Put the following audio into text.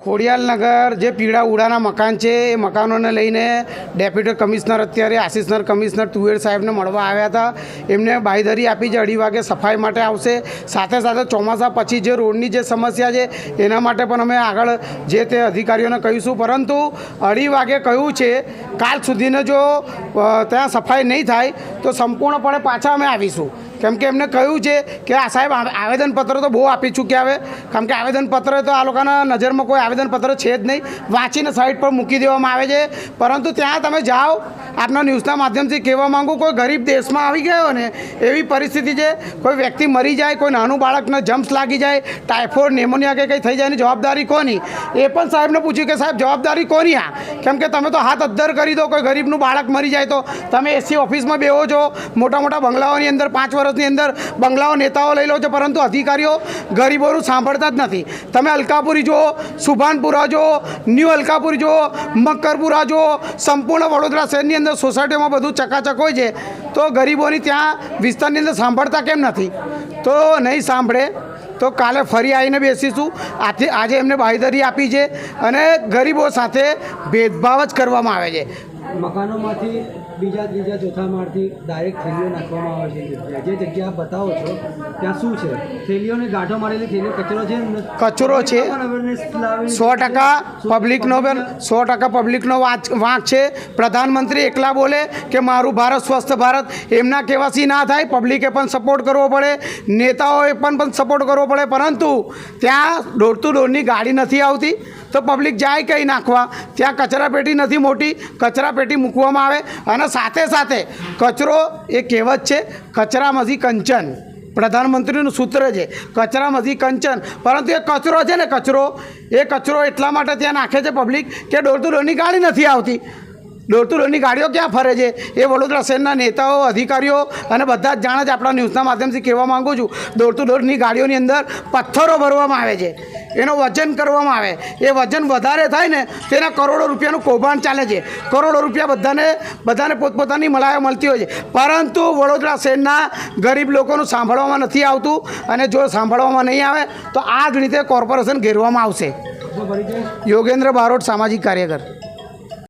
ખોડિયાલનગર જે પીળા ઉડાના મકાન છે એ મકાનોને લઈને ડેપ્યુટી કમિશનર અત્યારે આસિસ્ટન્ટ કમિશનર તુવેર સાહેબને મળવા આવ્યા હતા. એમને બાંયધરી આપી છે 2:30 વાગે સફાઈ માટે આવશે. સાથે સાથે ચોમાસા પછી જે રોડની જે સમસ્યા છે એના માટે પણ અમે આગળ જે તે અધિકારીઓને કહીશું. પરંતુ 2:30 વાગે કહ્યું છે કાલ સુધીને જો ત્યાં સફાઈ નહીં થાય તો સંપૂર્ણપણે પાછા અમે આવીશું. કેમ કે એમને કહ્યું છે કે આ સાહેબ આવેદનપત્ર તો બહુ આપી ચૂક્યા હવે, કારણ કે આવેદનપત્ર તો આ લોકોના નજરમાં કોઈ આવેદનપત્ર છે જ નહીં, વાંચીને સાઈડ પર મૂકી દેવામાં આવે છે. પરંતુ ત્યાં તમે જાઓ, આપના ન્યૂઝના માધ્યમથી કહેવા માગું, કોઈ ગરીબ દેશમાં આવી ગયો ને એવી પરિસ્થિતિ છે, કોઈ વ્યક્તિ મરી જાય, કોઈ નાનું બાળકને જમ્પ્સ લાગી જાય, ટાઇફોઇડ નેમોનિયા કે કંઈ થઈ જાય એની જવાબદારી કોની? એ પણ સાહેબને પૂછ્યું કે સાહેબ જવાબદારી કોની આ? કેમ કે તમે તો હાથ અદ્ધર કરી દો, કોઈ ગરીબનું બાળક મરી જાય તો તમે એસી ઓફિસમાં બેહો છો, મોટા મોટા બંગલાઓની અંદર 5 વર્ષની અંદર બંગલાઓ નેતાઓ લઈ લો છો, પરંતુ અધિકારીઓ ગરીબોનું સાંભળતા જ નથી. તમે અલકાપુરી જુઓ, સુભાનપુરા જુઓ, ન્યૂ અલકાપુરી જુઓ, મક્કરપુરા જુઓ, સંપૂર્ણ વડોદરા શહેરની અંદર સોસાયટીઓમાં બધું ચકાચક હોય છે, તો ગરીબોની ત્યાં વિસ્તારની અંદર સાંભળતા કેમ નથી? તો નહીં સાંભળે તો કાલે ફરી આવીને બેસીશું. આજે એમને બાંયધરી આપી છે અને ગરીબો સાથે ભેદભાવ જ કરવામાં આવે છે. મકાનોમાંથી બીજા ત્રીજા ચોથા માળથી ડાયરેક્ટ થેલીઓ નાખવામાં આવે છે. જે જગ્યા બતાવો છો ત્યાં શું છે? થેલીઓને ગાંઠો મારેલી થેલીઓ કચરો છે, કચરો છે. 100% પબ્લિકનો પણ 100% પબ્લિકનો વાંક છે. પ્રધાનમંત્રી એકલા બોલે કે મારું ભારત સ્વસ્થ ભારત, એમના કહેવાથી ના થાય. પબ્લિકે પણ સપોર્ટ કરવો પડે, નેતાઓએ પણ સપોર્ટ કરવો પડે. પરંતુ ત્યાં ડોર ટુ ડોરની ગાડી નથી આવતી તો પબ્લિક જાય કંઈ નાખવા. ત્યાં કચરાપેટી નથી મોટી, કચરાપેટી મૂકવામાં આવે. અને સાથે સાથે કચરો એ કહેવત છે, કચરામાંથી કંચન, પ્રધાનમંત્રીનું સૂત્ર છે, કચરામાંથી કંચન. પરંતુ એ કચરો છે ને, કચરો એટલા માટે ત્યાં નાખે છે પબ્લિક કે ડોર ટુ ડોરની ગાડી નથી આવતી. ડોર ટુ ડોરની ગાડીઓ ક્યાં ફરે છે એ વડોદરા શહેરના નેતાઓ, અધિકારીઓ અને બધા જ જાણે છે. આપણા ન્યૂઝના માધ્યમથી કહેવા માગું છું, ડોર ટુ ડોરની ગાડીઓની અંદર પથ્થરો ભરવામાં આવે છે, એનો વજન કરવામાં આવે. એ વજન વધારે થાય ને તેના કરોડો રૂપિયાનું કૌભાંડ ચાલે છે. કરોડો રૂપિયા બધાને પોતપોતાની મલાયો મળતી હોય છે. પરંતુ વડોદરા શહેરના ગરીબ લોકોનું સાંભળવામાં નથી આવતું. અને જો સાંભળવામાં નહીં આવે તો આ જ રીતે કોર્પોરેશન ઘેરવામાં આવશે. યોગેન્દ્ર બારોટ, સામાજિક કાર્યકર.